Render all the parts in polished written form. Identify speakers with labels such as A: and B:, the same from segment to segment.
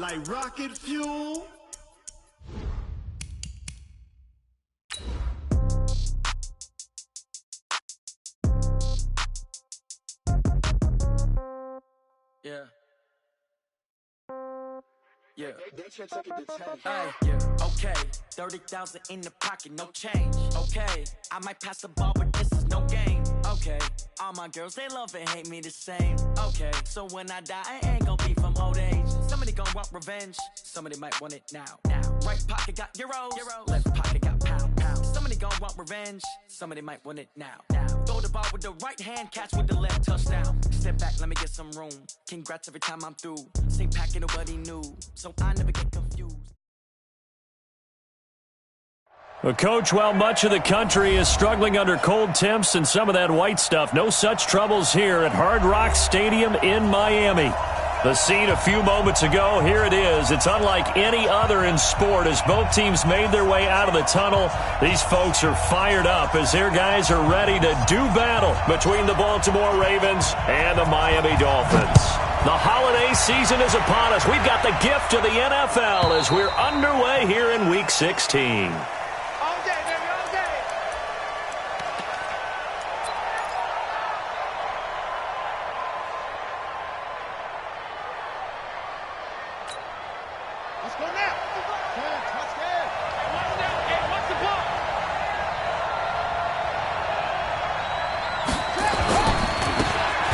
A: like rocket fuel.
B: Yeah. Yeah. Yeah. Okay. 30,000 in the pocket, no change. Okay. I might pass the ball, but this is no game. Okay. All my girls, they love and hate me the same. Okay. So when I die, I ain't gonna be from old age. Somebody gonna want revenge. Somebody might want it now. Right pocket got euros. Left pocket got pound. Somebody gonna want revenge. Somebody might want it now. Throw the ball with the right hand, catch with the left, touchdown. Step back, let me get some room. Congrats every time I'm through. Same packet, nobody knew. So I never get confused.
C: Well, Coach, while much of the country is struggling under cold temps and some of that white stuff, no such troubles here at Hard Rock Stadium in Miami. The scene a few moments ago, here it is. It's unlike any other in sport as both teams made their way out of the tunnel. These folks are fired up as their guys are ready to do battle between the Baltimore Ravens and the Miami Dolphins. The holiday season is upon us. We've got the gift of the NFL as we're underway here in Week 16.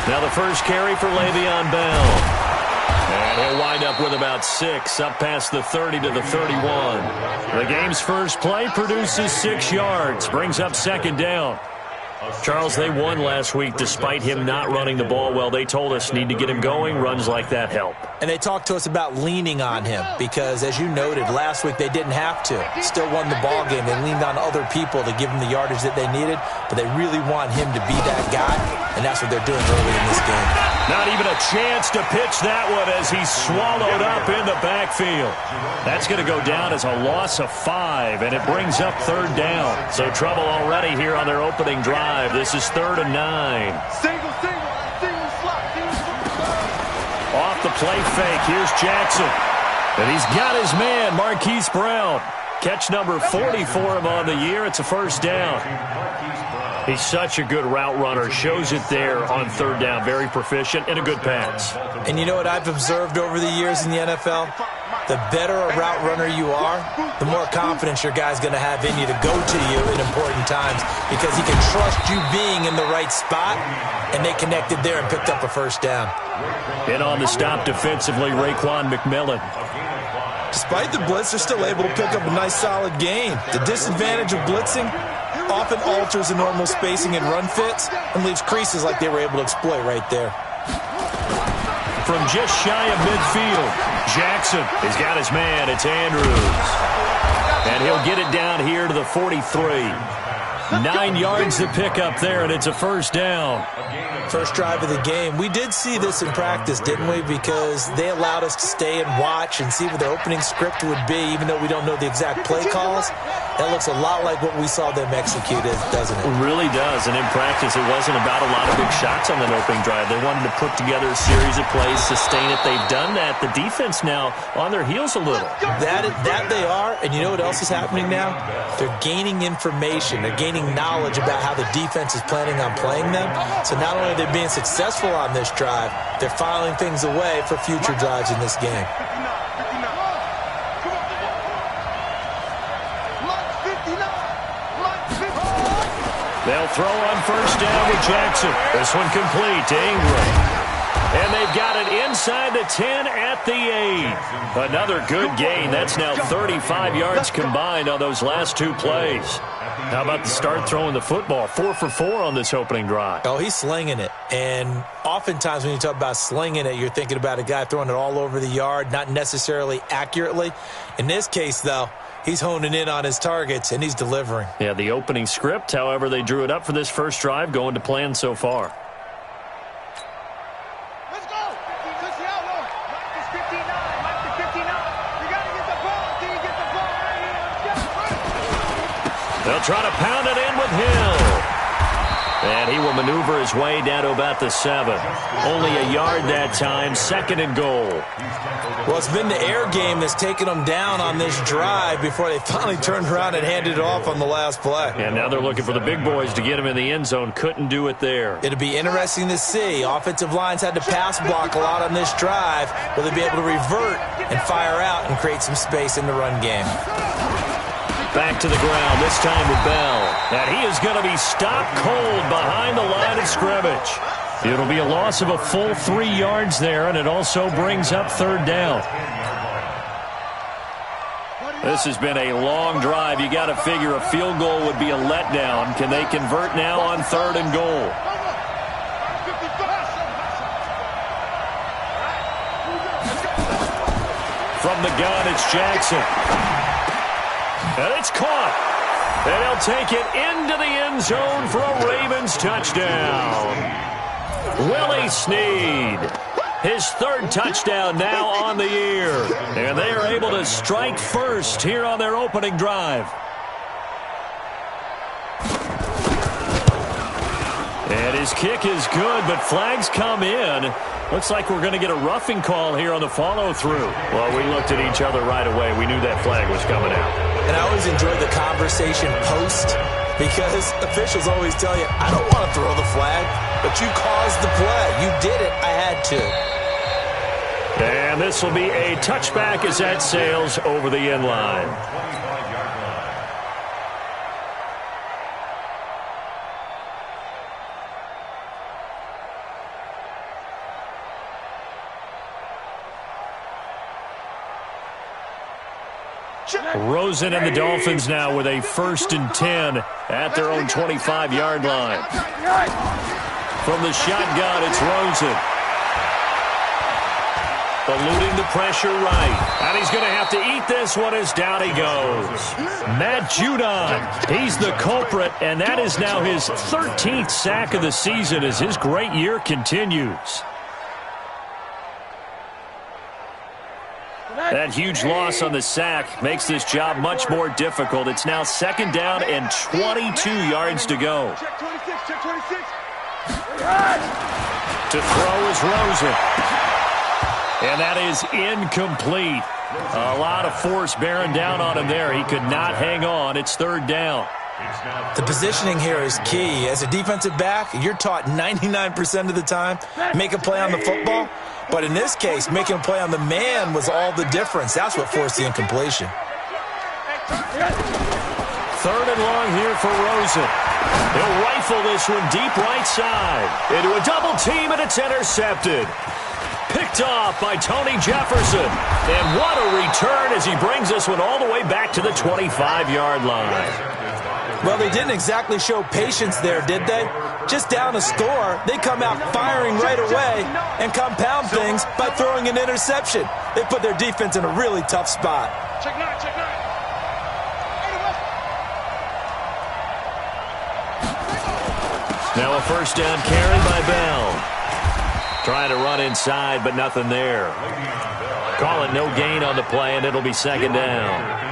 C: Now the first carry for Le'Veon Bell. And he'll wind up with about 6, up past the 30 to the 31. The game's first play produces 6 yards, brings up second down. Charles, they won last week despite him not running the ball well. They told us need to get him going. Runs like that help.
D: And they talked to us about leaning on him because, as you noted, last week they didn't have to. Still won the ball game. They leaned on other people to give them the yardage that they needed, but they really want him to be that guy, and that's what they're doing early in this game.
C: Not even a chance to pitch that one as he's swallowed up in the backfield. That's going to go down as a loss of 5, and it brings up third down. So trouble already here on their opening drive. This is 3rd and 9.
A: Single slot.
C: Off the play fake, here's Jackson. And he's got his man, Marquise Brown. Catch number 40 for him on the year. It's a first down. He's such a good route runner. Shows it there on third down. Very proficient and a good pass.
D: And you know what I've observed over the years in the NFL? The better a route runner you are, the more confidence your guy's going to have in you to go to you in important times because he can trust you being in the right spot, and they connected there and picked up a first down.
C: And on the stop defensively, Raekwon McMillan.
D: Despite the blitz, they're still able to pick up a nice, solid gain. The disadvantage of blitzing often alters the normal spacing and run fits and leaves creases like they were able to exploit right there.
C: From just shy of midfield, Jackson has got his man. It's Andrews. And he'll get it down here to the 43. 9 yards to pick up there, and it's a first down.
D: First drive of the game. We did see this in practice, didn't we? Because they allowed us to stay and watch and see what the opening script would be, even though we don't know the exact play calls. That looks a lot like what we saw them execute, doesn't it?
C: It really does, and in practice, it wasn't about a lot of big shots on that opening drive. They wanted to put together a series of plays, sustain it. They've done that. The defense now on their heels a little.
D: That they are, and you know what else is happening now? They're gaining information. They're gaining knowledge about how the defense is planning on playing them. So not only are they being successful on this drive, they're filing things away for future drives in this game.
C: They'll throw on first down to Jackson. This one complete to Ingram. And they've got it inside the 10 at the 8. Another good gain. That's now 35 yards combined on those last 2 plays. How about the start throwing the football? 4 for 4 on this opening drive.
D: Oh, he's slinging it. And oftentimes when you talk about slinging it, you're thinking about a guy throwing it all over the yard, not necessarily accurately. In this case, though, he's honing in on his targets, and he's delivering.
C: Yeah, the opening script, however, they drew it up for this first drive, going to plan so far.
A: Let's go. Just the outlaw. Mike is 59. Mike is 59. You got to get the ball. Can you get the ball right here?
C: They'll try to pound it in with Hill. And he will maneuver his way down to about the 7. Only a yard that time, 2nd and goal.
D: Well, it's been the air game that's taken them down on this drive before they finally turned around and handed it off on the last play.
C: And now they're looking for the big boys to get him in the end zone. Couldn't do it there.
D: It'll be interesting to see. Offensive lines had to pass block a lot on this drive. Will they be able to revert and fire out and create some space in the run game?
C: Back to the ground, this time with Bell. And he is going to be stopped cold behind the line of scrimmage. It'll be a loss of a full 3 yards there, and it also brings up third down. This has been a long drive. You got to figure a field goal would be a letdown. Can they convert now on third and goal? From the gun, it's Jackson. And it's caught. And he'll take it into the end zone for a Ravens touchdown. Willie Snead, his third touchdown now on the year. And they are able to strike first here on their opening drive. And his kick is good, but flags come in. Looks like we're going to get a roughing call here on the follow-through. Well, we looked at each other right away. We knew that flag was coming out.
D: And I always enjoy the conversation post, because officials always tell you, I don't want to throw the flag, but you caused the play. You did it. I had to.
C: And this will be a touchback as that sails over the end line. Rosen and the Dolphins now with a 1st and 10 at their own 25-yard line. From the shotgun, it's Rosen. Eluding the pressure right. And he's going to have to eat this one as down he goes. Matt Judon, he's the culprit, and that is now his 13th sack of the season as his great year continues. That huge loss on the sack makes this job much more difficult. It's now 2nd down and 22 yards to go. To throw is Rosen. And that is incomplete. A lot of force bearing down on him there. He could not hang on. It's 3rd down.
D: The positioning here is key. As a defensive back, you're taught 99% of the time, make a play on the football. But in this case, making a play on the man was all the difference. That's what forced the incompletion.
C: 3rd and long here for Rosen. He'll rifle this one deep right side. Into a double team, and it's intercepted. Picked off by Tony Jefferson. And what a return as he brings this one all the way back to the 25-yard line.
D: Well, they didn't exactly show patience there, did they? Just down a score, they come out firing right away and compound things by throwing an interception. They put their defense in a really tough spot.
A: Check nine, check nine.
C: Now a 1st down carry by Bell. Trying to run inside, but nothing there. Call it no gain on the play, and it'll be 2nd down.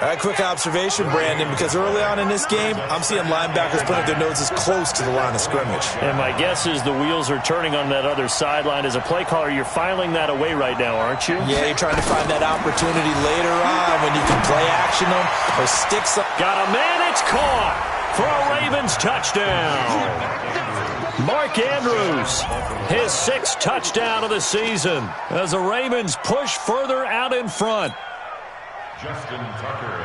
D: All right, quick observation, Brandon, because early on in this game, I'm seeing linebackers putting their noses close to the line of scrimmage.
C: And my guess is the wheels are turning on that other sideline. As a play caller, you're filing that away right now, aren't you?
D: Yeah, you're trying to find that opportunity later on when you can play action them or stick some.
C: Got a man, it's caught for a Ravens touchdown. Mark Andrews, his 6th touchdown of the season as the Ravens push further out in front.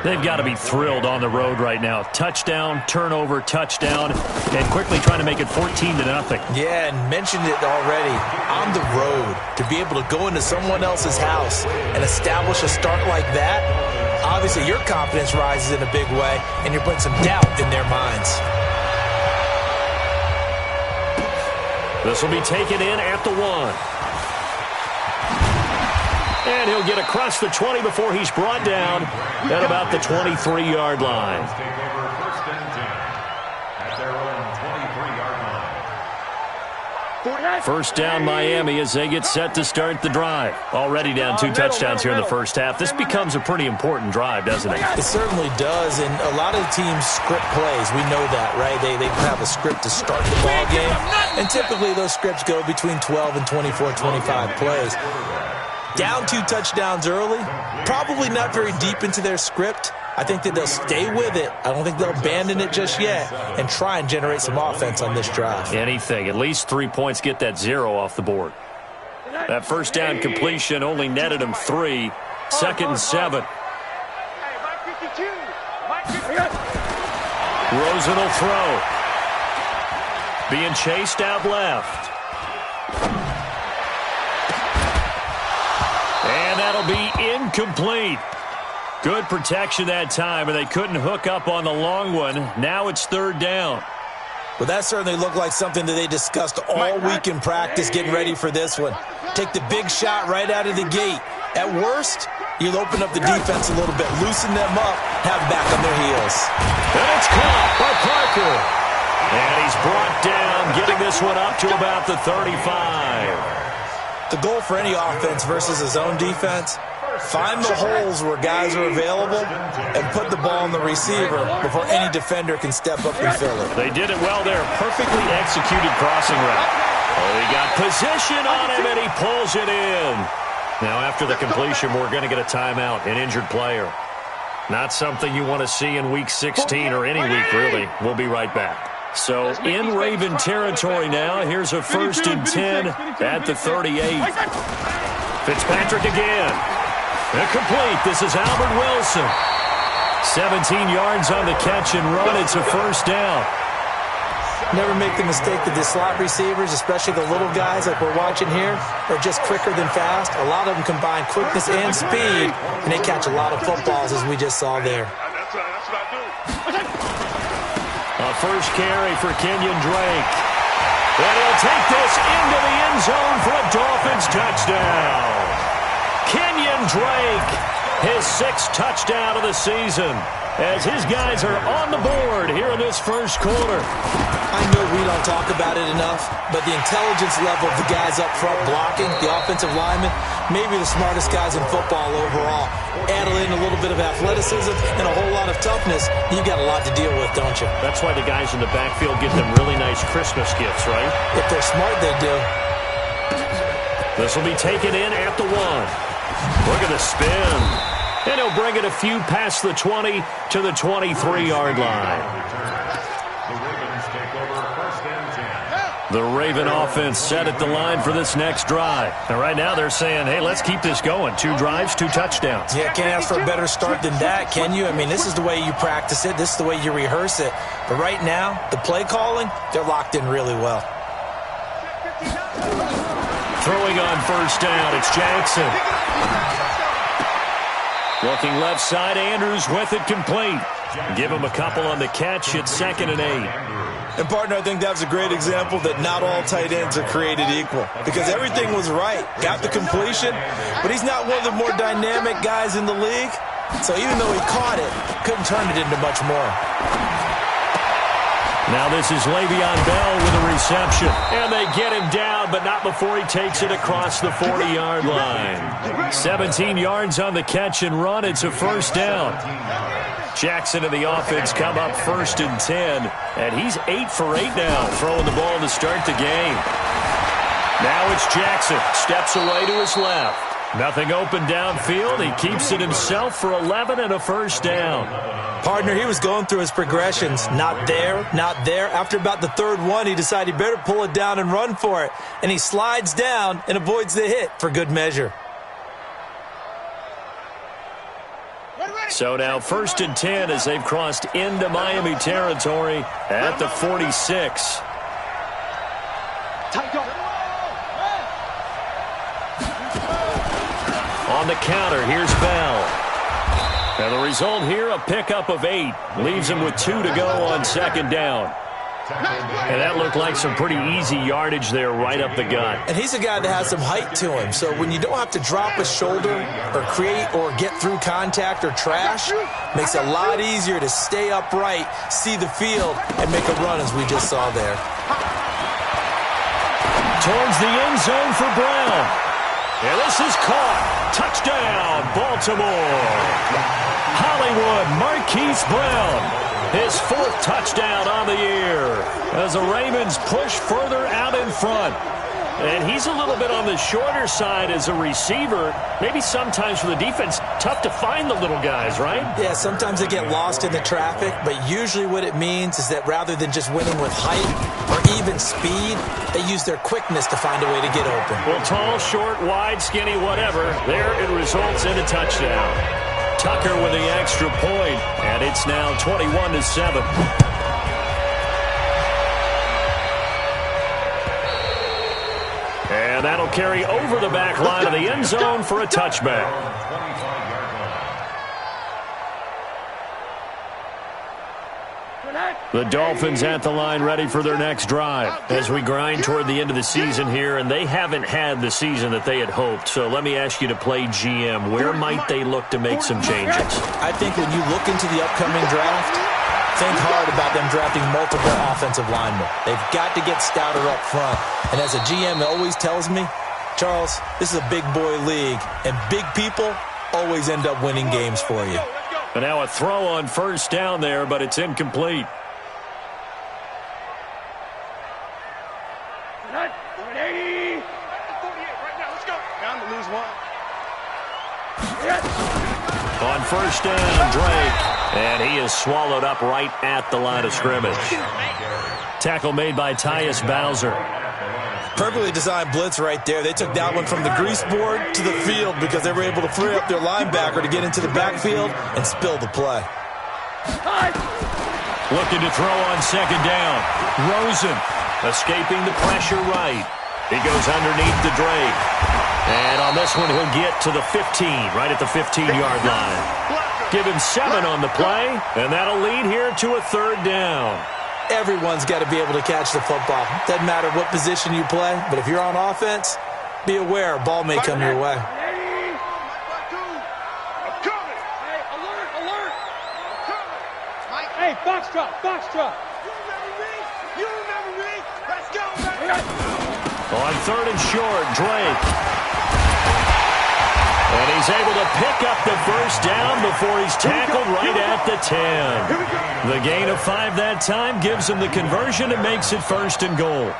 C: They've got to be thrilled on the road right now. Touchdown, turnover, touchdown, and quickly trying to make it 14-0.
D: Yeah, and mentioned it already. On the road, to be able to go into someone else's house and establish a start like that, obviously your confidence rises in a big way, and you're putting some doubt in their minds.
C: This will be taken in at the 1. And he'll get across the 20 before he's brought down at about the 23-yard line. First down Miami as they get set to start the drive. Already down 2 touchdowns here in the first half. This becomes a pretty important drive, doesn't it?
D: It certainly does, and a lot of teams script plays. We know that, right? They have a script to start the ball game, and typically those scripts go between 12 and 24, 25 plays. Down 2 touchdowns early, probably not very deep into their script. I think that they'll stay with it. I don't think they'll abandon it just yet and try and generate some offense on this drive.
C: Anything. At least 3 points, get that 0 off the board. That first down completion only netted him 3. 2nd and 7. Rosen will throw. Being chased out left. And that'll be incomplete. Good protection that time, and they couldn't hook up on the long one. Now it's 3rd down.
D: Well, that certainly looked like something that they discussed all week in practice, getting ready for this one. Take the big shot right out of the gate. At worst, you'll open up the defense a little bit, loosen them up, have back on their heels.
C: And it's caught by Parker. And he's brought down, getting this one up to about the 35.
D: The goal for any offense versus a zone defense, find the holes where guys are available and put the ball on the receiver before any defender can step up and fill it.
C: They did it well there. Perfectly executed crossing route. Oh, he got position on him, and he pulls it in. Now, after the completion, we're going to get a timeout, an injured player. Not something you want to see in Week 16 or any week, really. We'll be right back. So, in Raven territory now, here's a 1st and 10 at the 38. Fitzpatrick again. Incomplete. This is Albert Wilson. 17 yards on the catch and run. It's a 1st down.
D: Never make the mistake that the slot receivers, especially the little guys like we're watching here, are just quicker than fast. A lot of them combine quickness and speed, and they catch a lot of footballs, as we just saw there.
C: A first carry for Kenyon Drake. And he'll take this into the end zone for a Dolphins touchdown. Kenyon Drake, his 6th touchdown of the season, as his guys are on the board here in this first quarter.
D: I know we don't talk about it enough, but the intelligence level of the guys up front blocking, the offensive linemen, maybe the smartest guys in football overall. Add in a little bit of athleticism and a whole lot of toughness, you've got a lot to deal with, don't you?
C: That's why the guys in the backfield get them really nice Christmas gifts, right?
D: If they're smart, they do.
C: This will be taken in at the 1. Look at the spin. And he'll bring it a few past the 20 to the 23-yard line. The Raven offense set at the line for this next drive. And right now they're saying, hey, let's keep this going. 2 drives, 2 touchdowns.
D: Yeah, can't ask for a better start than that, can you? I mean, this is the way you practice it. This is the way you rehearse it. But right now, the play calling, they're locked in really well.
C: Throwing on 1st down, it's Jackson. Looking left side, Andrews with it complete. Give him a couple on the catch. It's 2nd and 8.
D: And, partner, I think that was a great example that not all tight ends are created equal, because everything was right. Got the completion, but he's not one of the more dynamic guys in the league. So even though he caught it, couldn't turn it into much more.
C: Now this is Le'Veon Bell with a reception. And they get him down, but not before he takes it across the 40-yard line. 17 yards on the catch and run. It's a 1st down. Jackson and the offense come up 1st and 10. And he's 8 for 8 now, throwing the ball to start the game. Now it's Jackson. Steps away to his left. Nothing open downfield. He keeps it himself for 11 and a 1st down.
D: Partner, he was going through his progressions. Not there, not there. After about the 3rd one, he decided he better pull it down and run for it. And he slides down and avoids the hit for good measure.
C: So now 1st and 10 as they've crossed into Miami territory at the 46. On the counter, here's Bell. And the result here, a pickup of 8. Leaves him with 2 to go on 2nd down. And that looked like some pretty easy yardage there right up the gut.
D: And he's a guy that has some height to him. So when you don't have to drop a shoulder or create or get through contact or trash, makes it a lot easier to stay upright, see the field, and make a run as we just saw there.
C: Towards the end zone for Brown. And this is caught. Touchdown, Baltimore. Hollywood Marquise Brown. His 4th touchdown on the year as the Ravens push further out in front. And he's a little bit on the shorter side as a receiver. Maybe sometimes for the defense, tough to find the little guys, right?
D: Yeah, sometimes they get lost in the traffic, but usually what it means is that rather than just winning with height or even speed, they use their quickness to find a way to get open.
C: Well, tall, short, wide, skinny, whatever, there it results in a touchdown. Tucker with the extra point, and it's now 21-7. And that'll carry over the back line of the end zone for a touchback. The Dolphins at the line ready for their next drive as we grind toward the end of the season here, and they haven't had the season that they had hoped. So let me ask you to play GM. Where might they look to make some changes?
D: I think when you look into the upcoming draft, think hard about them drafting multiple offensive linemen. They've got to get stouter up front. And as a GM always tells me, Charles, this is a big boy league, and big people always end up winning games for you.
C: And now a throw on first down there, but it's incomplete. On first down, Drake. And he is swallowed up right at the line of scrimmage. Tackle made by Tyus Bowser.
D: Perfectly designed blitz right there. They took that one from the grease board to the field because they were able to free up their linebacker to get into the backfield and spill the play.
C: Looking to throw on second down. Rosen escaping the pressure right. He goes underneath to Drake. And on this one, he'll get to the 15, right at the 15-yard line. Give him 7 on the play, and that'll lead here to a third down.
D: Everyone's got to be able to catch the football. Doesn't matter what position you play, but if you're on offense, be aware a ball may come your way.
A: Hey, Foxtrot, Foxtrot. You remember me. Let's go, baby.
C: On third and short, Drake. And he's able to pick up the first down before he's tackled right at the 10. The gain of 5 that time gives him the conversion and makes it first and goal.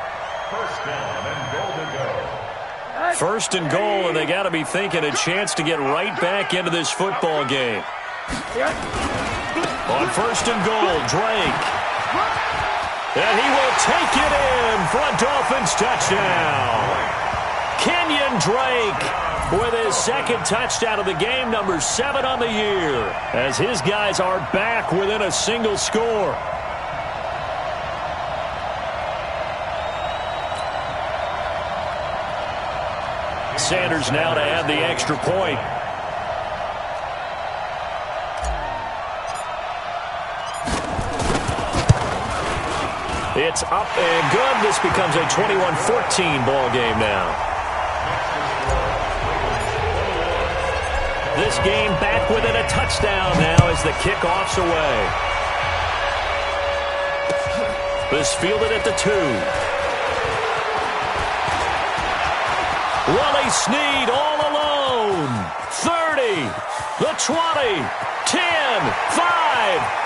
C: First and goal, and they got to be thinking a chance to get right back into this football game. On first and goal, Drake. And he will take it in for a Dolphins touchdown. Kenyon Drake with his second touchdown of the game, number 7 on the year, as his guys are back within a single score. Sanders now to add the extra point. It's up and good. This becomes a 21-14 ball game now. This game back within a touchdown now as the kickoff's away. This fielded at the 2. Willie Snead all alone. 30, the 20, 10, 5.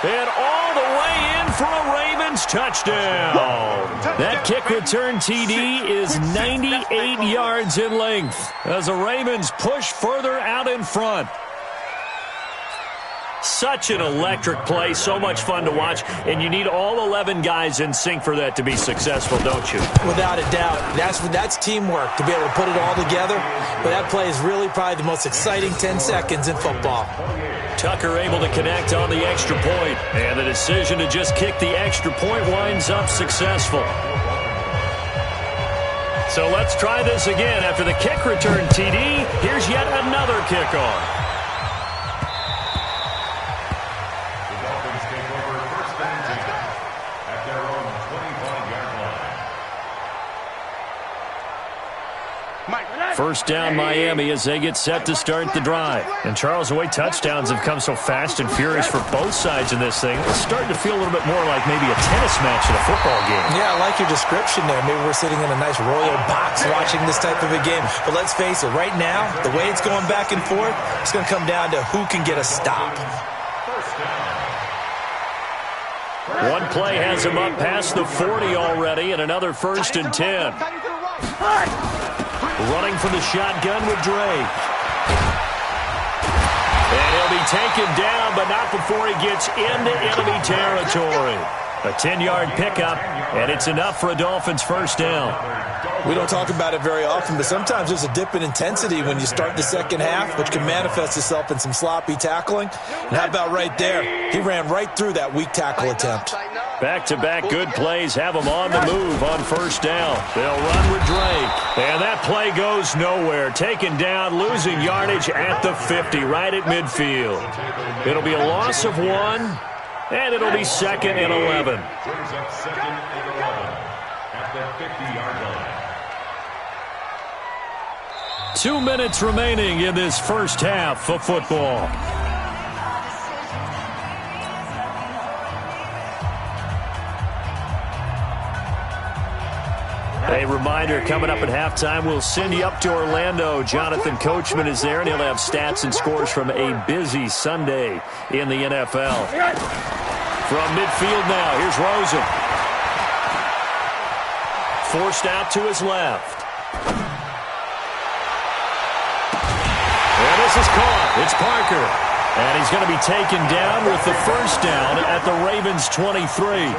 C: And all the way in for a Ravens touchdown. That kick return TD is 98 yards in length as the Ravens push further out in front. Such an electric play, so much fun to watch, and you need all 11 guys in sync for that to be successful, don't you?
D: Without a doubt. That's teamwork to be able to put it all together. But that play is really probably the most exciting 10 seconds in football.
C: Tucker able to connect on the extra point, and the decision to just kick the extra point winds up successful. So let's try this again. After the kick return TD, here's yet another kickoff. First down Miami as they get set to start the drive. And Charles, the way touchdowns have come so fast and furious for both sides in this thing, it's starting to feel a little bit more like maybe a tennis match in a football game.
D: Yeah, I like your description there. Maybe we're sitting in a nice royal box watching this type of a game. But let's face it, right now, the way it's going back and forth, it's going to come down to who can get a stop.
C: One play has him up past the 40 already, and another 1st and 10. Running from the shotgun with Drake. And he'll be taken down, but not before he gets into enemy territory. A 10-yard pickup, and it's enough for a Dolphins first down.
D: We don't talk about it very often, but sometimes there's a dip in intensity when you start the second half, which can manifest itself in some sloppy tackling. And how about right there? He ran right through that weak tackle attempt.
C: Back-to-back good plays have them on the move on first down. They'll run with Drake. And that play goes nowhere. Taken down, losing yardage at the 50, right at midfield. It'll be a loss of 1, and it'll be 2nd and 11.
E: Brings up 2nd and 11 at the 50-yard line.
C: 2 minutes remaining in this first half of football. A reminder, coming up at halftime, we'll send you up to Orlando. Jonathan Coachman is there, and he'll have stats and scores from a busy Sunday in the NFL. From midfield now, here's Rosen. Forced out to his left. And this is caught. It's Parker. And he's going to be taken down with the first down at the Ravens' 23.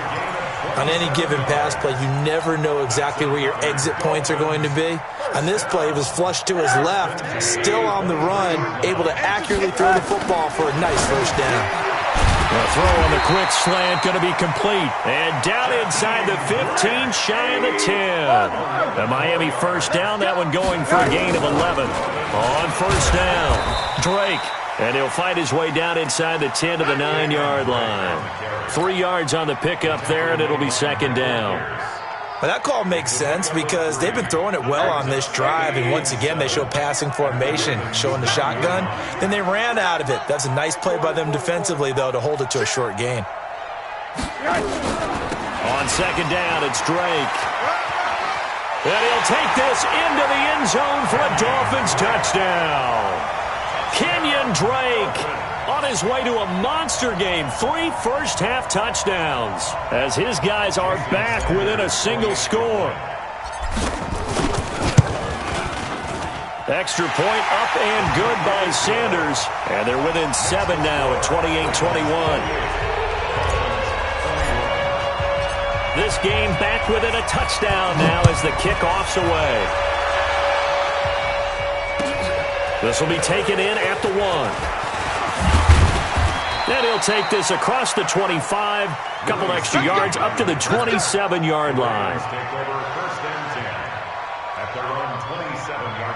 D: On any given pass play, you never know exactly where your exit points are going to be. On this play, it was flushed to his left, still on the run, able to accurately throw the football for a nice first down.
C: The throw on the quick slant going to be complete. And down inside the 15, shy of the 10. The Miami first down, that one going for a gain of 11. On first down, Drake. And he'll fight his way down inside the 10 to the 9-yard line. 3 yards on the pickup there, and it'll be 2nd down.
D: Well, that call makes sense because they've been throwing it well on this drive, and once again they show passing formation, showing the shotgun. Then they ran out of it. That's a nice play by them defensively, though, to hold it to a short gain.
C: On 2nd down, it's Drake. And he'll take this into the end zone for a Dolphins touchdown. Kenyon Drake on his way to a monster game. 3 first-half touchdowns as his guys are back within a single score. Extra point up and good by Sanders. And they're within 7 now at 28-21. This game back within a touchdown now as the kickoff's away. This will be taken in at the 1. And he'll take this across the 25. Couple extra yards up to the 27-yard line.
E: Take over 1st and 10 at their own 27-yard line.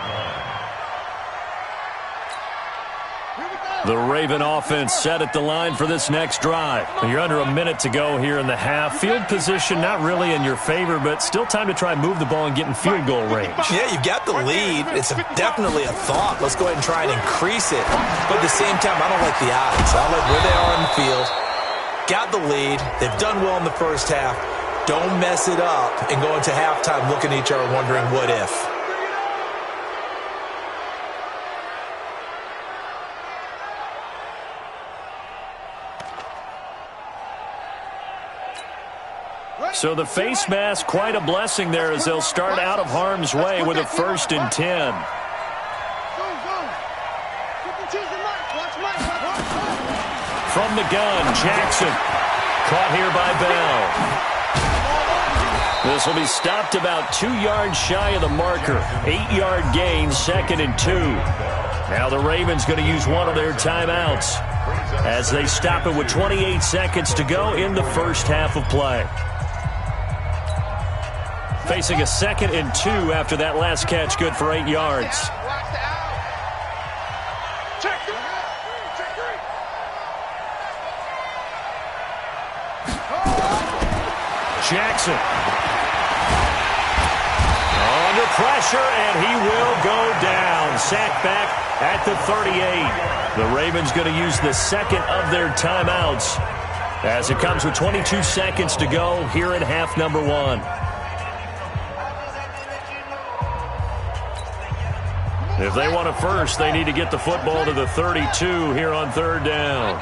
C: The Raven offense set at the line for this next drive. You're under a minute to go here in the half. Field position not really in your favor, but still time to try and move the ball and get in field goal range.
D: Yeah, you've got the lead. It's definitely a thought. Let's go ahead and try and increase it. But at the same time, I don't like the odds. I like where they are on the field. Got the lead. They've done well in the first half. Don't mess it up and go into halftime looking at each other wondering what if.
C: So the face mask, quite a blessing there as they'll start out of harm's way with a 1st and 10. From the gun, Jackson. Caught here by Bell. This will be stopped about 2 yards shy of the marker. 8-yard gain, 2nd and 2. Now the Ravens going to use one of their timeouts as they stop it with 28 seconds to go in the first half of play. Facing a 2nd and 2 after that last catch, good for 8 yards. Jackson. Under pressure, and he will go down. Sacked back at the 38. The Ravens going to use the 2nd of their timeouts as it comes with 22 seconds to go here in half number 1. If they want a first, they need to get the football to the 32 here on 3rd down.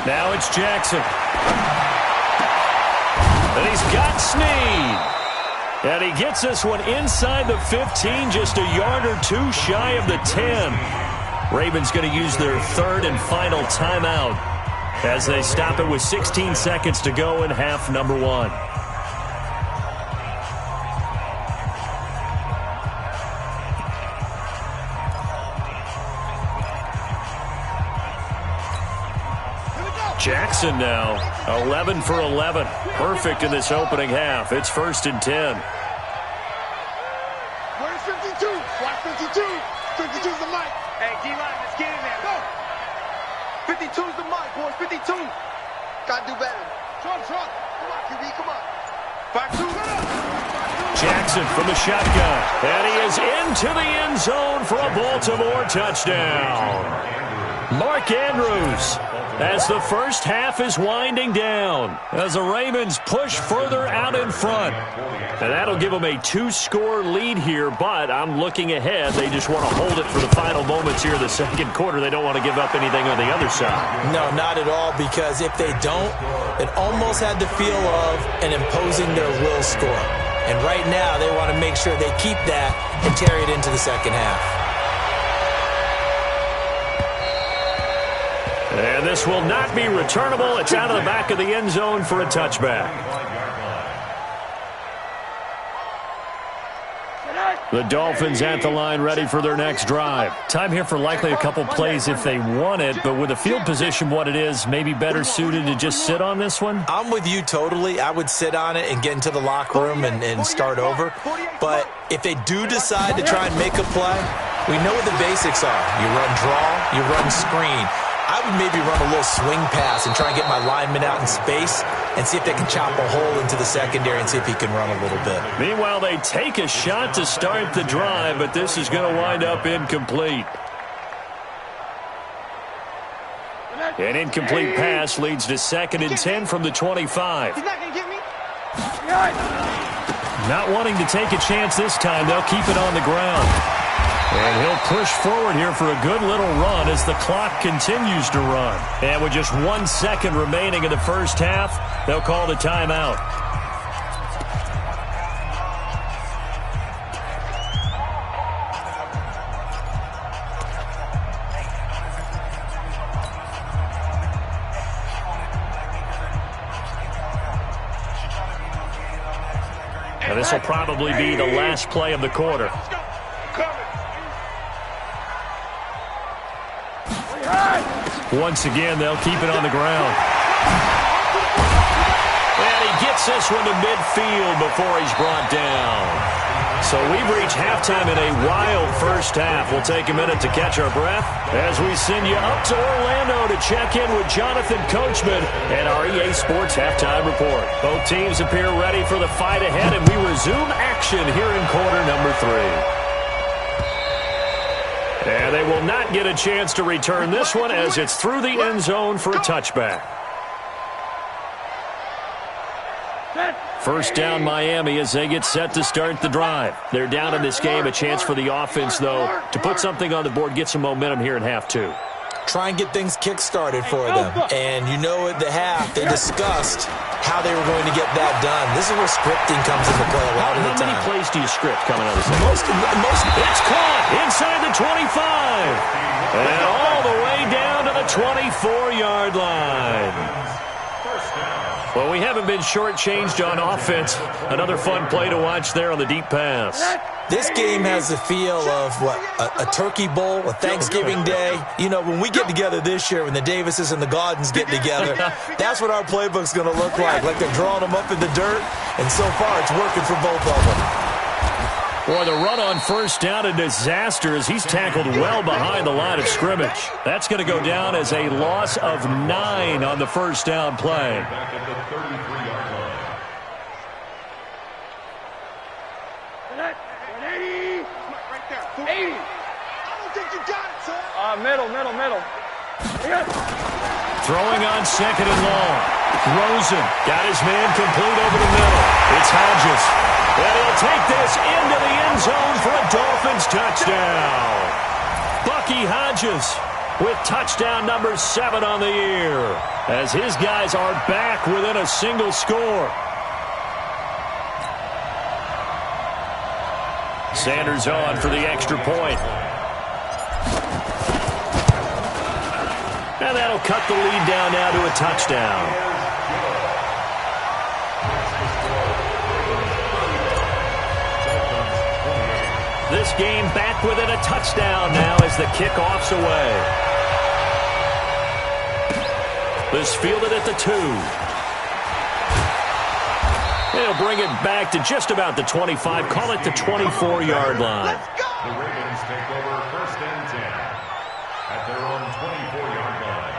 C: Now it's Jackson. And he's got Snead. And he gets this one inside the 15, just a yard or two shy of the 10. Ravens going to use their third and final timeout as they stop it with 16 seconds to go in half number 1. Jackson now, 11 for 11. Perfect in this opening half. It's 1st and 10.
A: Where's 52? Watch 52. 52's the mic. Hey, D-line, let's get in there. Go. 52's the mic, boys. 52. Gotta do better. Trump. Come on, QB, come on. 5-2.
C: Jackson from the shotgun. And he is into the end zone for a Baltimore touchdown. Mark Andrews, as the first half is winding down, as the Ravens push further out in front. And that'll give them a 2-score lead here, but I'm looking ahead. They just want to hold it for the final moments here in the second quarter. They don't want to give up anything on the other side.
D: No, not at all, because if they don't, it almost had the feel of an imposing their will score. And right now, they want to make sure they keep that and carry it into the second half.
C: And this will not be returnable. It's out of the back of the end zone for a touchback. The Dolphins at the line, ready for their next drive. Time here for likely a couple plays if they want it, but with the field position what it is, maybe better suited to just sit on this one?
D: I'm with you totally. I would sit on it and get into the locker room and start over. But if they do decide to try and make a play, we know what the basics are. You run draw, you run screen. I would maybe run a little swing pass and try and get my lineman out in space and see if they can chop a hole into the secondary and see if he can run a little bit.
C: Meanwhile, they take a shot to start the drive, but this is going to wind up incomplete. An incomplete pass leads to 2nd and 10 from the 25.
A: He's not going to get me.
C: Not wanting to take a chance this time, they'll keep it on the ground. And he'll push forward here for a good little run as the clock continues to run. And with just 1 second remaining in the first half, they'll call the timeout. And this will probably be the last play of the quarter. Once again, they'll keep it on the ground. And he gets this one to midfield before he's brought down. So we've reached halftime in a wild first half. We'll take a minute to catch our breath as we send you up to Orlando to check in with Jonathan Coachman and our EA Sports Halftime Report. Both teams appear ready for the fight ahead, and we resume action here in quarter number 3. And they will not get a chance to return this one as it's through the end zone for a touchback. First down Miami as they get set to start the drive. They're down in this game. A chance for the offense, though, to put something on the board, get some momentum here in half 2.
D: Try and get things kick-started for them. And you know at the half, they discussed how they were going to get that done. This is where scripting comes into play a lot of the time.
C: How many plays do you script coming out of this? Most. It's caught inside the 25. And all the way down to the 24-yard line. Well, we haven't been shortchanged on offense. Another fun play to watch there on the deep pass.
D: This game has the feel of, what, a turkey bowl, a Thanksgiving day. You know, when we get together this year, when the Davises and the Gaudens get together, that's what our playbook's going to look like. Like they're drawing them up in the dirt, and so far it's working for both of them.
C: Boy, the run on first down, a disaster as he's tackled well behind the line of scrimmage. That's going to go down as a loss of 9 on the first down play.
A: Middle.
C: Throwing on 2nd and long. Rosen got his man complete over the middle. It's Hodges. And he'll take this into the end zone for a Dolphins touchdown. Bucky Hodges with touchdown number 7 on the year, as his guys are back within a single score. Sanders on for the extra point. And that'll cut the lead down now to a touchdown. This game back within a touchdown now as the kickoff's away. This fielded at the 2. They'll bring it back to just about the 25. Call it the 24-yard line.
E: The Ravens take over 1st and 10 at their own 24-yard line.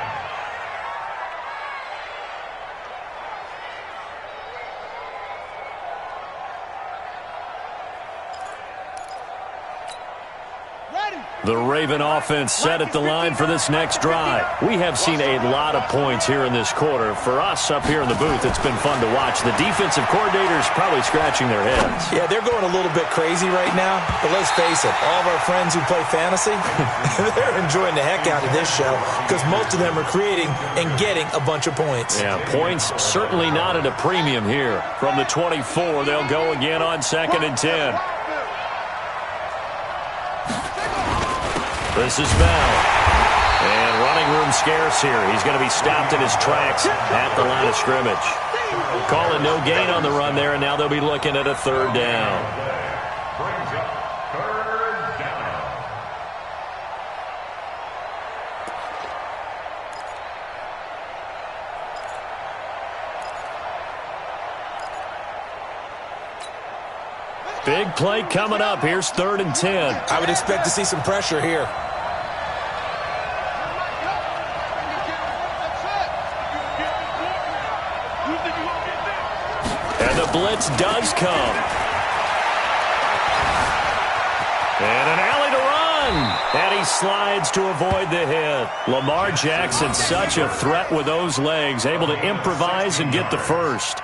C: The Raven offense set at the line for this next drive. We have seen a lot of points here in this quarter. For us up here in the booth, it's been fun to watch. The defensive coordinators probably scratching their heads.
D: Yeah, they're going a little bit crazy right now. But let's face it, all of our friends who play fantasy, they're enjoying the heck out of this show because most of them are creating and getting a bunch of points.
C: Yeah, points certainly not at a premium here. From the 24, they'll go again on 2nd and 10. This is Bell. And running room scarce here. He's going to be stopped in his tracks at the line of scrimmage. Calling no gain on the run there, and now they'll be looking at a 3rd down.
E: Brings up 3rd down.
C: Big play coming up. Here's 3rd and 10.
D: I would expect to see some pressure here.
C: And the blitz does come. And an alley to run. And he slides to avoid the hit. Lamar Jackson, such a threat with those legs, able to improvise and get the first.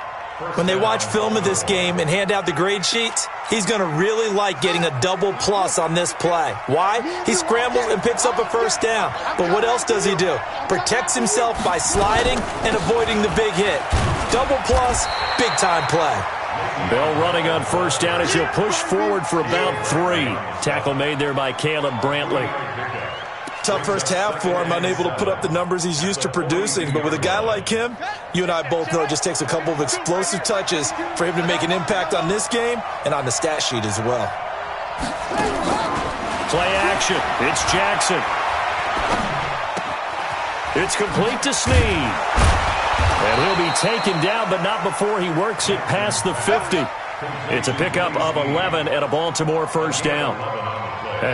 D: When they watch film of this game and hand out the grade sheets, he's going to really like getting a double plus on this play. Why? He scrambles and picks up a 1st down. But what else does he do? Protects himself by sliding and avoiding the big hit. Double plus, big-time play.
C: Bell running on 1st down as he'll push forward for about 3. Tackle made there by Caleb Brantley.
D: Tough first half for him, unable to put up the numbers he's used to producing. But with a guy like him, you and I both know it just takes a couple of explosive touches for him to make an impact on this game and on the stat sheet as well.
C: Play action. It's Jackson. It's complete to Snead. And he'll be taken down, but not before he works it past the 50. It's a pickup of 11 and a Baltimore 1st down.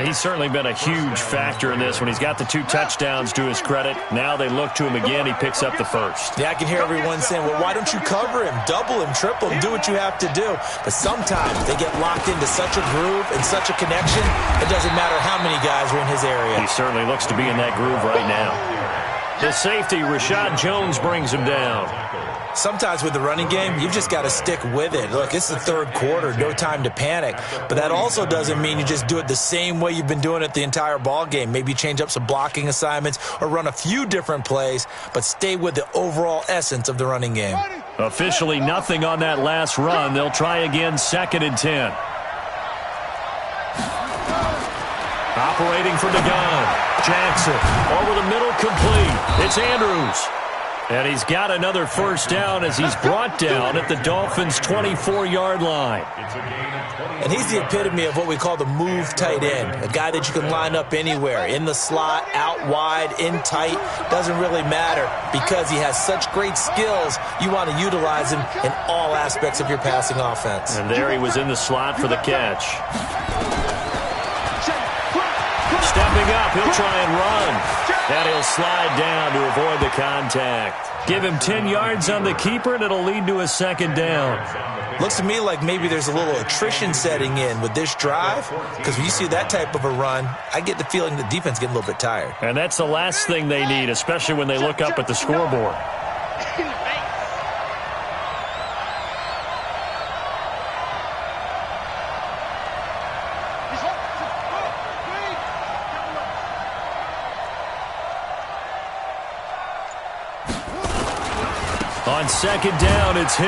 C: He's certainly been a huge factor in this when he's got the 2 touchdowns to his credit. Now they look to him again. He picks up the 1st.
D: Yeah, I can hear everyone saying, well, why don't you cover him, double him, triple him, do what you have to do. But sometimes they get locked into such a groove and such a connection, it doesn't matter how many guys are in his area.
C: He certainly looks to be in that groove right now. The safety, Rashad Jones, brings him down.
D: Sometimes with the running game, you've just got to stick with it. Look, it's the 3rd quarter, no time to panic. But that also doesn't mean you just do it the same way you've been doing it the entire ball game. Maybe change up some blocking assignments or run a few different plays, but stay with the overall essence of the running game.
C: Officially nothing on that last run. They'll try again 2nd and 10. Operating from the gun. Jackson over the middle, complete. It's Andrews. And he's got another 1st down as he's brought down at the Dolphins' 24-yard line.
D: And he's the epitome of what we call the move tight end, a guy that you can line up anywhere, in the slot, out wide, in tight, doesn't really matter because he has such great skills. You want to utilize him in all aspects of your passing offense.
C: And there he was in the slot for the catch. Stepping up, he'll try and run. And he'll slide down to avoid the contact. Give him 10 yards on the keeper, and it'll lead to a 2nd down.
D: Looks to me like maybe there's a little attrition setting in with this drive, because when you see that type of a run, I get the feeling the defense getting a little bit tired.
C: And that's the last thing they need, especially when they look up at the scoreboard. On second down, it's Hill.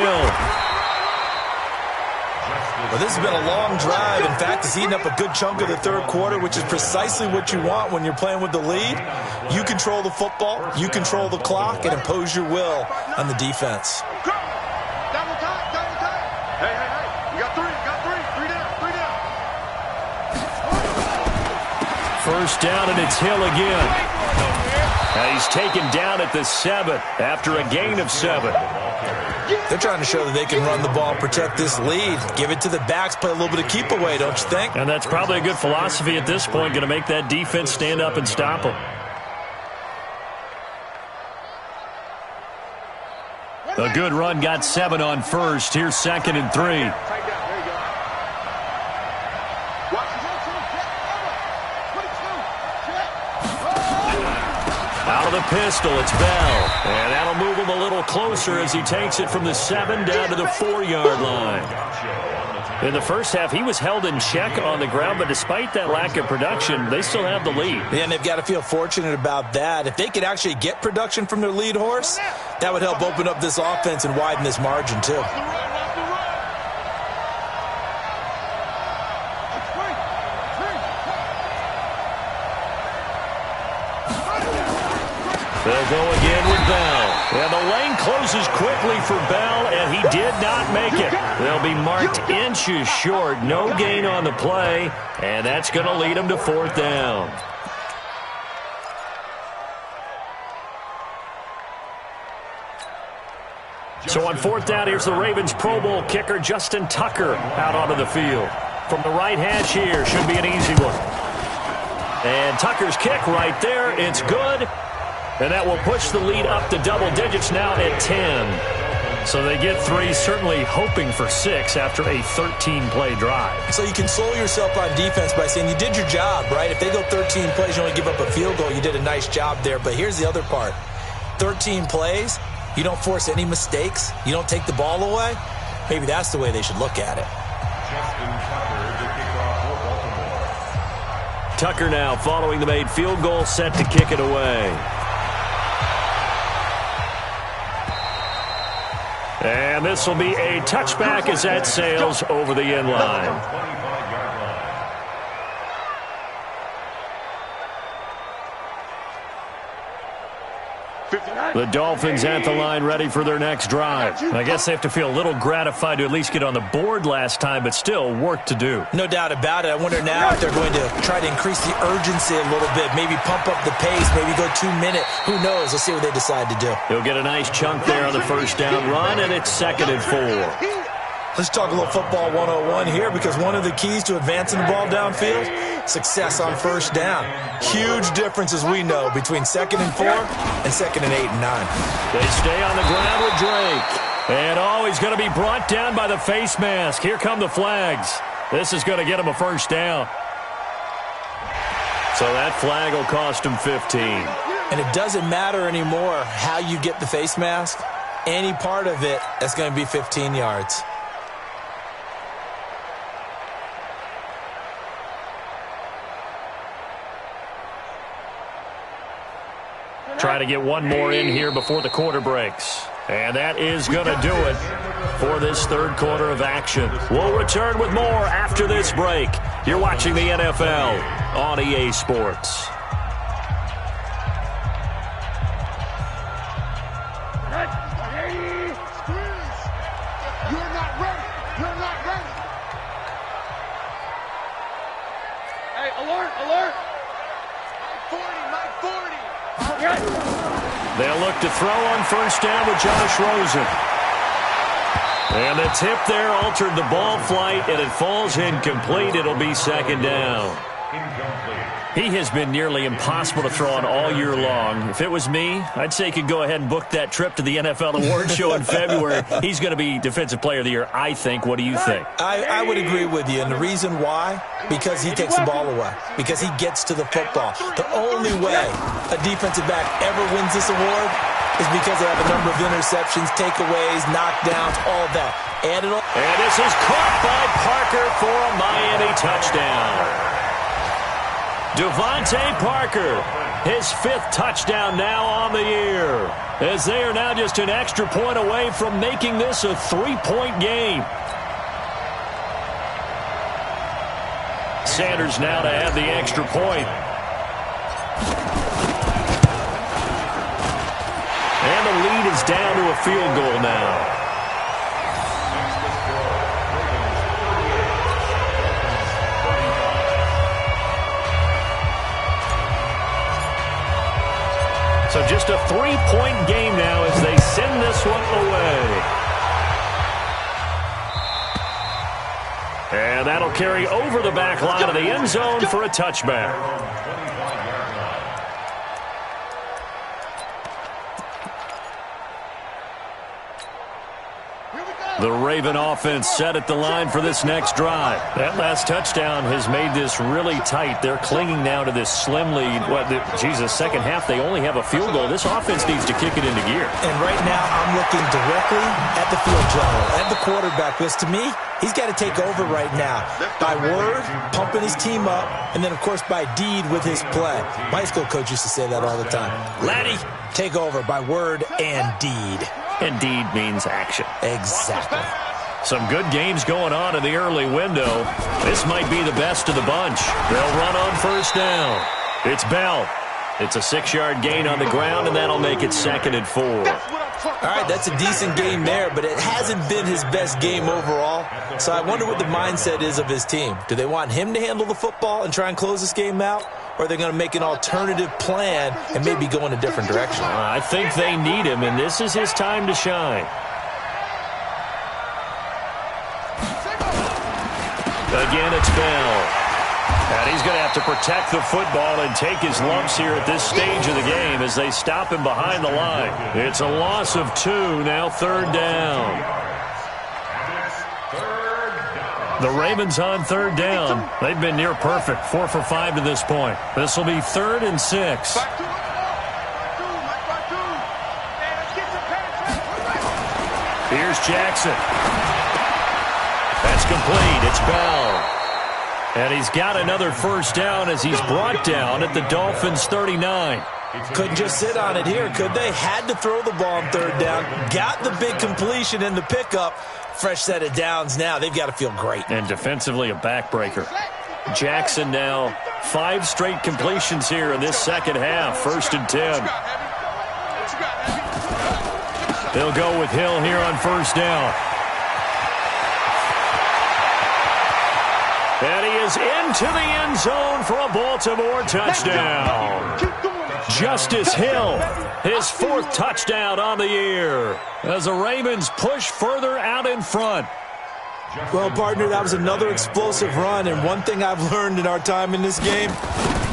D: Well, this has been a long drive. In fact, it's eaten up a good chunk of the third quarter, which is precisely what you want when you're playing with the lead. You control the football, you control the clock, and impose your will on the defense.
A: Double time. Hey. You got three. Three down.
C: First down, and it's Hill again. And he's taken down at the 7 after a gain of 7.
D: They're trying to show that they can run the ball, protect this lead, give it to the backs, play a little bit of keep away, don't you think?
C: And that's probably a good philosophy at this point, going to make that defense stand up and stop them. A good run got 7 on first. Here's 2nd and 3. Out of the pistol, it's Bell. And that'll move him a little closer as he takes it from the 7 down to the 4-yard line. In the first half, he was held in check on the ground, but despite that lack of production, they still have the lead.
D: Yeah, and they've got to feel fortunate about that. If they could actually get production from their lead horse, that would help open up this offense and widen this margin, too.
C: They'll go again with Bell. And the lane closes quickly for Bell, and he did not make it. They'll be marked inches short. No gain on the play, and that's going to lead them to 4th down. So on 4th down, here's the Ravens Pro Bowl kicker, Justin Tucker, out onto the field. From the right hash here, should be an easy one. And Tucker's kick right there, it's good. And that will push the lead up to double digits now at 10. So they get 3, certainly hoping for 6 after a 13-play drive.
D: So you console yourself on defense by saying you did your job, right? If they go 13 plays, you only give up a field goal, you did a nice job there. But here's the other part. 13 plays, you don't force any mistakes, you don't take the ball away. Maybe that's the way they should look at it.
C: Tucker now following the made field goal, set to kick it away. And this will be a touchback as that sails over the end line. The Dolphins at the line ready for their next drive. I guess they have to feel a little gratified to at least get on the board last time, but still work to do.
D: No doubt about it. I wonder now if they're going to try to increase the urgency a little bit, maybe pump up the pace, maybe go 2 minute. Who knows? Let's see what they decide to do.
C: He'll get a nice chunk there on the first down run, and it's 2nd and 4.
D: Let's talk a little football 101 here, because one of the keys to advancing the ball downfield, success on first down. Huge difference, as we know, between 2nd and 4 and 2nd and 8 and 9.
C: They stay on the ground with Drake. And he's going to be brought down by the face mask. Here come the flags. This is going to get him a first down. So that flag will cost him 15.
D: And it doesn't matter anymore how you get the face mask. Any part of it, that's going to be 15 yards.
C: Try to get one more in here before the quarter breaks. And that is going to do it for this third quarter of action. We'll return with more after this break. You're watching the NFL on EA Sports.
A: You're not ready. You're not ready. Hey, alert, alert. Mike 40.
C: They'll look to throw on first down with Josh Rosen. And the tip there altered the ball flight, and it falls incomplete. It'll be 2nd down. He has been nearly impossible to throw on all year long. If it was me, I'd say he could go ahead and book that trip to the NFL Awards show in February. He's going to be Defensive Player of the Year, I think. What do you think?
D: I would agree with you, and the reason why? Because he takes the ball away. Because he gets to the football. The only way a defensive back ever wins this award is because they have a number of interceptions, takeaways, knockdowns, all that. And
C: this is caught by Parker for a Miami touchdown. Devontae Parker, his 5th touchdown now on the year, as they are now just an extra point away from making this a 3-point game. Sanders now to add the extra point. And the lead is down to a field goal now. So just a 3-point game now as they send this one away. And that'll carry over the back line of the end zone for a touchback. The Raven offense set at the line for this next drive. That last touchdown has made this really tight. They're clinging now to this slim lead. Second half, they only have a field goal. This offense needs to kick it into gear.
D: And right now, I'm looking directly at the field general, at the quarterback, because to me, he's got to take over right now. By word, pumping his team up, and then, of course, by deed with his play. My high school coach used to say that all the time. Laddie, take over by word and deed.
C: And deed means action.
D: Exactly.
C: Some good games going on in the early window. This might be the best of the bunch. They'll run on first down. It's Bell. It's a 6-yard gain on the ground, and that'll make it 2nd and 4.
D: All right, that's a decent game there, but it hasn't been his best game overall. So I wonder what the mindset is of his team. Do they want him to handle the football and try and close this game out? Or are they going to make an alternative plan and maybe go in a different direction?
C: I think they need him, and this is his time to shine. Again, it's Bell. And he's going to have to protect the football and take his lumps here at this stage of the game as they stop him behind the line. It's a loss of 2, now 3rd down. The Ravens on 3rd down. They've been near perfect, 4 for 5 to this point. This will be 3rd and 6. Here's Jackson. That's complete. It's Bell. And he's got another first down as he's brought down at the Dolphins' 39.
D: Couldn't just sit on it here, could they? Had to throw the ball on 3rd down. Got the big completion in the pickup. Fresh set of downs now. They've got to feel great.
C: And defensively, a backbreaker. Jackson now 5 straight completions here in this second half. 1st and 10. They'll go with Hill here on first down. And he is into the end zone for a Baltimore touchdown. Justice Hill, his 4th touchdown on the year, as the Ravens push further out in front.
D: Well, partner, that was another explosive run, and one thing I've learned in our time in this game,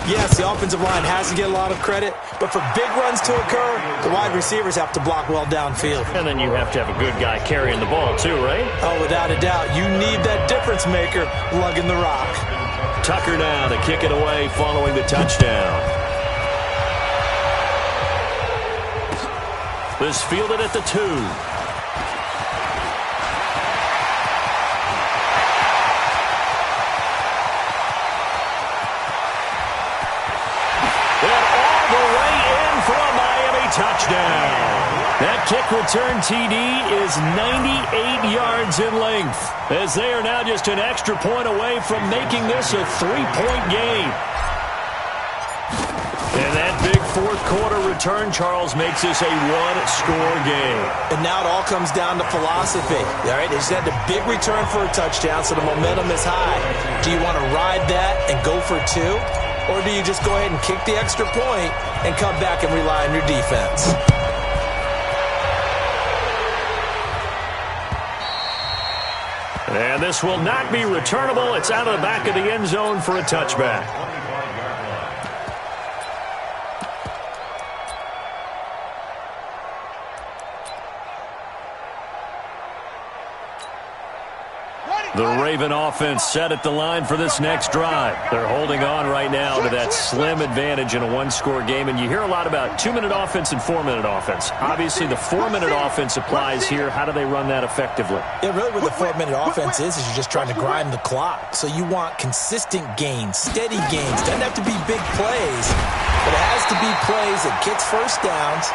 D: yes, the offensive line has to get a lot of credit, but for big runs to occur, the wide receivers have to block well downfield.
C: And then you have to have a good guy carrying the ball too, right?
D: Oh, without a doubt. You need that difference maker lugging the rock.
C: Tucker now to kick it away following the touchdown. This fielded at the 2. Touchdown. That kick return TD is 98 yards in length, as they are now just an extra point away from making this a 3-point game. And that big 4th quarter return, Charles, makes this a 1-score game.
D: And now it all comes down to philosophy. All right, they just had a big return for a touchdown, so the momentum is high. Do you want to ride that and go for 2? Or do you just go ahead and kick the extra point and come back and rely on your defense?
C: And this will not be returnable. It's out of the back of the end zone for a touchback. The Raven offense set at the line for this next drive. They're holding on right now to that slim advantage in a one-score game, and you hear a lot about 2-minute offense and 4-minute offense. Obviously, the 4-minute offense applies here. How do they run that effectively?
D: Yeah, really what the 4-minute offense is you're just trying to grind the clock. So you want consistent gains, steady gains. Doesn't have to be big plays, but it has to be plays that gets first downs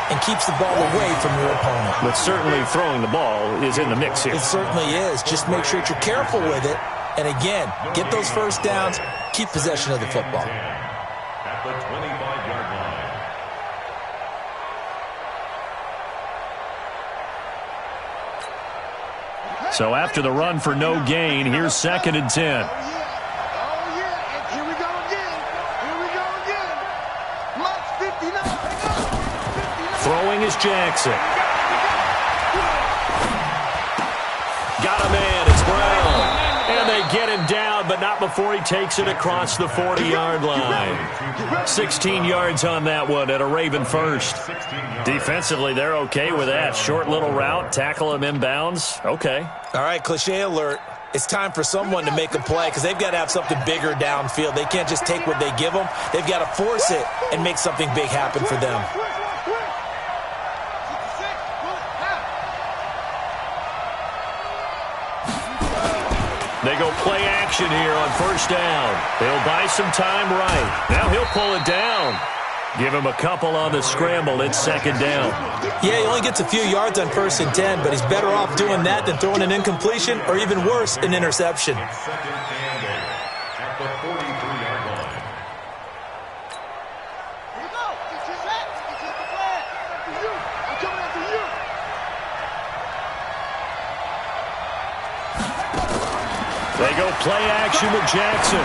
D: and keeps the ball away from your opponent.
C: But certainly throwing the ball is in the mix here.
D: It certainly is. Just make sure that you're careful with it. And again, get those first downs, keep possession of the football.
E: At the 25-yard line.
C: So after the run for no gain, here's 2nd and 10. Throwing is Jackson. Got a man, it's Brown. And they get him down, but not before he takes it across the 40-yard line. 16 yards on that one at a Raven first. Defensively, they're okay with that. Short little route, tackle him inbounds. Okay.
D: All right, cliche alert. It's time for someone to make a play because they've got to have something bigger downfield. They can't just take what they give them. They've got to force it and make something big happen for them.
C: They go play action here on first down. He'll buy some time right. Now he'll pull it down. Give him a couple on the scramble. It's 2nd down.
D: Yeah, he only gets a few yards on 1st and 10, but he's better off doing that than throwing an incompletion or even worse, an interception.
E: 2nd and 8 at the 43-yard line.
A: Here we go. It's his hat. It's his flag. After you. I'm coming after you.
C: They go play action with Jackson.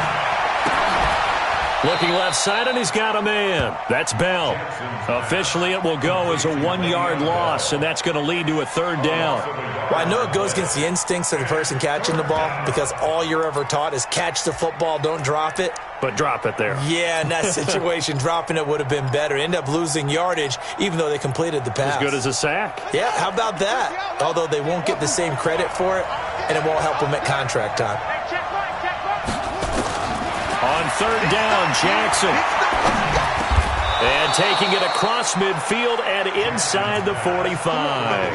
C: Looking left side, and he's got a man. That's Bell. Officially, it will go as a 1-yard loss, and that's going to lead to a 3rd down.
D: Well, I know it goes against the instincts of the person catching the ball because all you're ever taught is catch the football, don't drop it.
C: But drop it there.
D: Yeah, in that situation, dropping it would have been better. End up losing yardage, even though they completed the pass.
C: As good as a sack.
D: Yeah, how about that? Although they won't get the same credit for it, and it won't help them at contract time.
C: On 3rd down, Jackson. And taking it across midfield and inside the 45.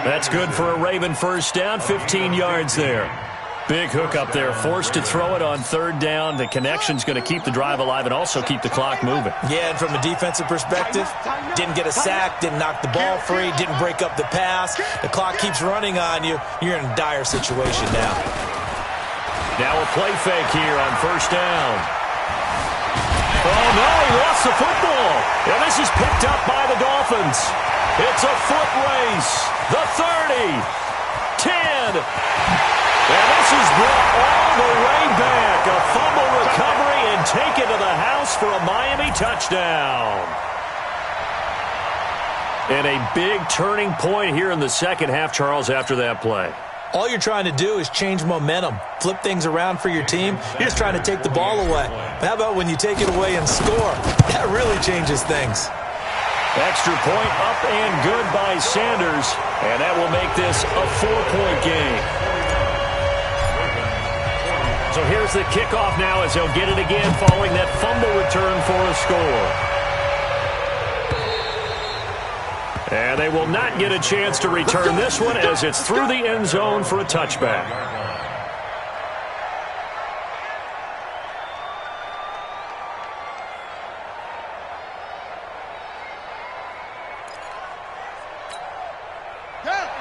C: That's good for a Raven first down, 15 yards there. Big hook up there, forced to throw it on 3rd down. The connection's going to keep the drive alive and also keep the clock moving.
D: Yeah, and from a defensive perspective, didn't get a sack, didn't knock the ball free, didn't break up the pass. The clock keeps running on you. You're in a dire situation now.
C: Now a play fake here on 1st down. Oh, no, he lost the football. And this is picked up by the Dolphins. It's a foot race. The 30, 10. And this is brought all the way back. A fumble recovery and taken to the house for a Miami touchdown. And a big turning point here in the 2nd half, Charles, after that play.
D: All you're trying to do is change momentum, flip things around for your team. You're just trying to take the ball away. But how about when you take it away and score? That really changes things.
C: Extra point up and good by Sanders, and that will make this a 4-point game. So here's the kickoff now as they'll get it again following that fumble return for a score. And they will not get a chance to return this one as it's through the end zone for a touchback.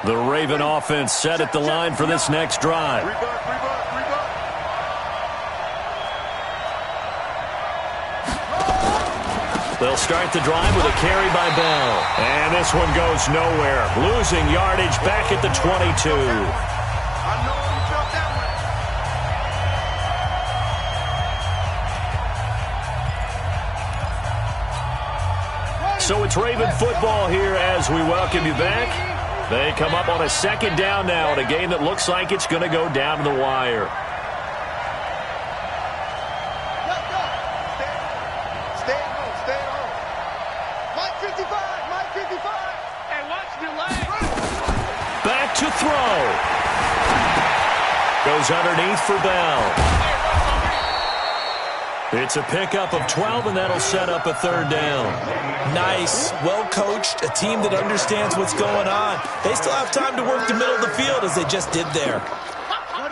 C: The Raven offense set at the line for this next drive. They'll start the drive with a carry by Bell. And this one goes nowhere. Losing yardage back at the 22. So it's Raven football here as we welcome you back. They come up on a 2nd down now in a game that looks like it's going to go down to the wire. Back to throw. Goes underneath for Bell. It's a pickup of 12, and that'll set up a third down.
D: Nice, well-coached, a team that understands what's going on. They still have time to work the middle of the field as they just did there.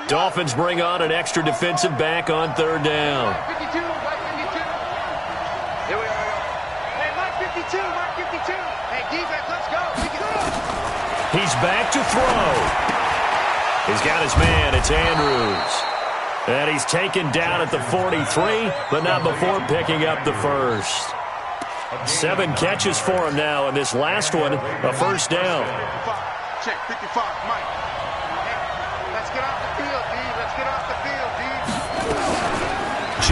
C: Dolphins bring on an extra defensive back on third down.
A: Here we are. Hey, Mike 52, Mike 52. Hey, defense, let's go.
C: He's back to throw. He's got his man. It's Andrews. And he's taken down at the 43, but not before picking up the first. 7 catches for him now, and this last one, a first down.
A: Check 55, Mike. Hey, let's get off the field, D. Let's get off the field, D.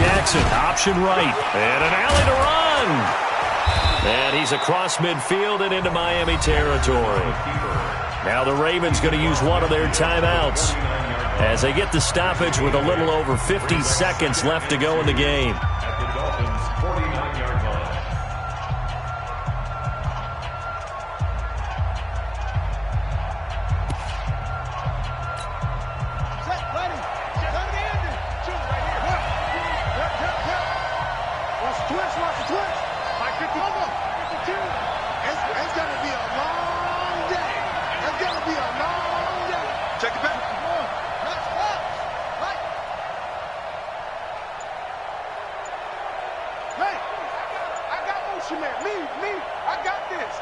C: Jackson, option right, and an alley to run. And he's across midfield and into Miami territory. Now the Ravens going to use one of their timeouts as they get the stoppage with a little over 50 seconds left to go in the game.
E: At the Dolphins' 49-yard line.
A: Set, ready. Turn the ending. Shoot right here. Watch the twist, watch the twist. Mike 50, 52. It's going to be a long day. It's going to be a long day. Check it back. Hey, I got motion man. Me, I got this.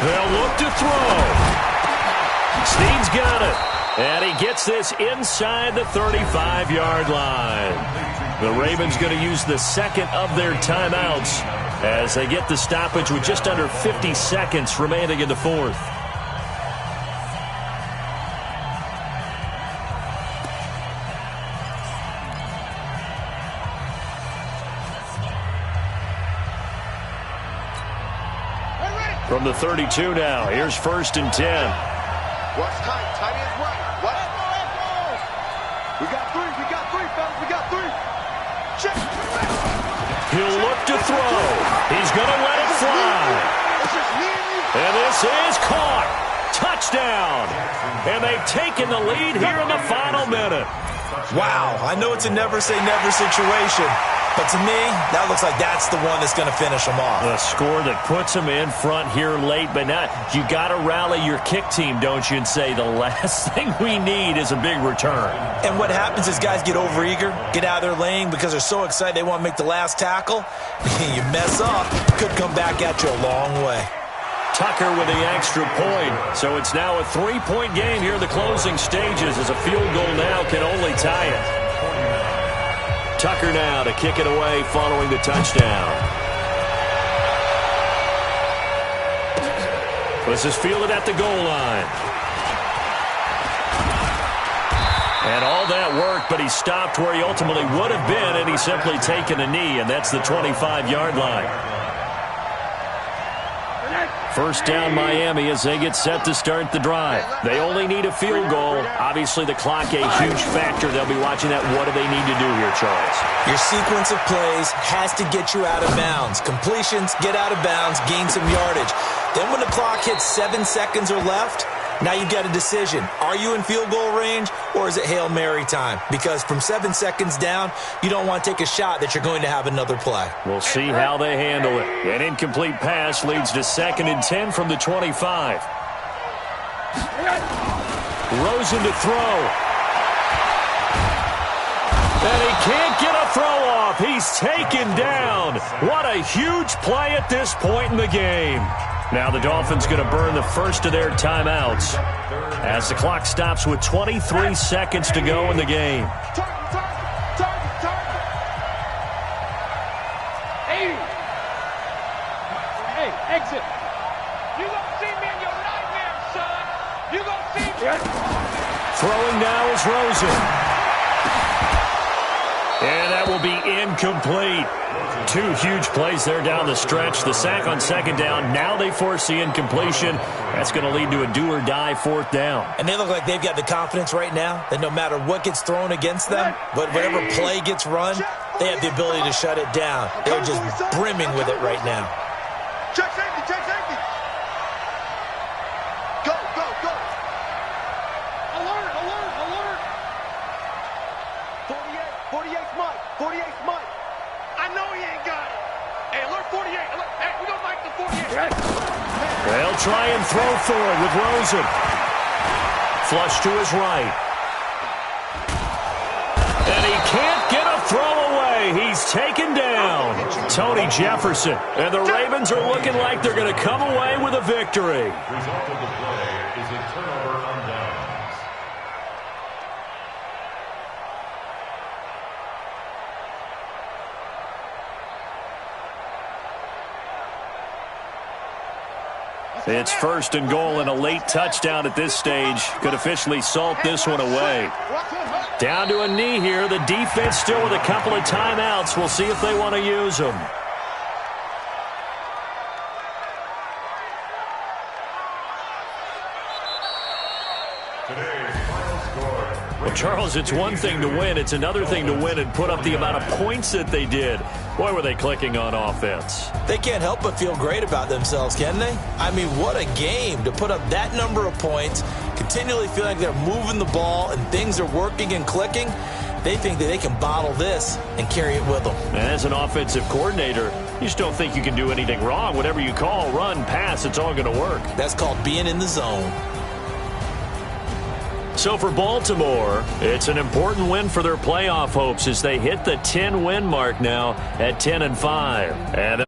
C: They'll look to throw. Snead's got it. And he gets this inside the 35-yard line. The Ravens going to use the second of their timeouts as they get the stoppage with just under 50 seconds remaining in the fourth. From the 32 now, here's 1st and 10.
A: Watch tight, tight ends right. What? We got three, fellas, we got three. Check.
C: He'll look to throw. He's going to let it fly.
A: It's just me and you.
C: And this is caught. Touchdown. And they've taken the lead here in the final minute.
D: Wow, I know it's a never-say-never situation, but to me, that looks like that's the one that's going to finish them off.
C: A score that puts them in front here late, but not. You got to rally your kick team, don't you, and say the last thing we need is a big return.
D: And what happens is guys get overeager, get out of their lane because they're so excited they want to make the last tackle. You mess up, could come back at you a long way.
C: Tucker with the extra point. So it's now a 3-point game here in the closing stages as a field goal now can only tie it. Tucker now to kick it away following the touchdown. This is fielded at the goal line. And all that work, but he stopped where he ultimately would have been, and he's simply taken a knee, and that's the 25-yard line. First down Miami as they get set to start the drive. They only need a field goal. Obviously the clock a huge factor. They'll be watching that. What do they need to do here, Charles?
D: Your sequence of plays has to get you out of bounds. Completions, get out of bounds, gain some yardage. Then when the clock hits 7 seconds or left, now you've got a decision. Are you in field goal range or is it Hail Mary time? Because from 7 seconds down, you don't want to take a shot that you're going to have another play.
C: We'll see how they handle it. An incomplete pass leads to 2nd and 10 from the 25. Rosen to throw. And he can't get a throw off. He's taken down. What a huge play at this point in the game. Now the Dolphins going to burn the first of their timeouts as the clock stops with 23 seconds to go in the game.
A: Target. 80. Hey, exit. You gonna see me in your nightmare, son. You gonna see me.
C: Throwing now is Rosen. And that will be incomplete. 2 huge plays there down the stretch. The sack on 2nd down. Now they force the incompletion. That's going to lead to a do-or-die 4th down.
D: And they look like they've got the confidence right now that no matter what gets thrown against them, but whatever play gets run, they have the ability to shut it down. They're just brimming with it right now.
A: Check safety. Go. 48's Mike. I know he ain't got it. Hey, alert 48. Alert. Hey, we don't like the 48.
C: They'll try and throw for it with Rosen. Flush to his right. And he can't get a throw away. He's taken down. Tony Jefferson. And the Ravens are looking like they're going to come away with a victory.
E: Result of the play is a turnover on downs.
C: It's 1st and goal, and a late touchdown at this stage could officially salt this one away. Down to a knee here. The defense still with a couple of timeouts. We'll see if they want to use them. Well, Charles, it's one thing to win. It's another thing to win and put up the amount of points that they did. Boy, were they clicking on offense.
D: They can't help but feel great about themselves, can they? I mean, what a game to put up that number of points, continually feel like they're moving the ball and things are working and clicking. They think that they can bottle this and carry it with them.
C: As an offensive coordinator, you just don't think you can do anything wrong. Whatever you call, run, pass, it's all going to work.
D: That's called being in the zone.
C: So for Baltimore, it's an important win for their playoff hopes as they hit the 10-win mark now at 10-5. And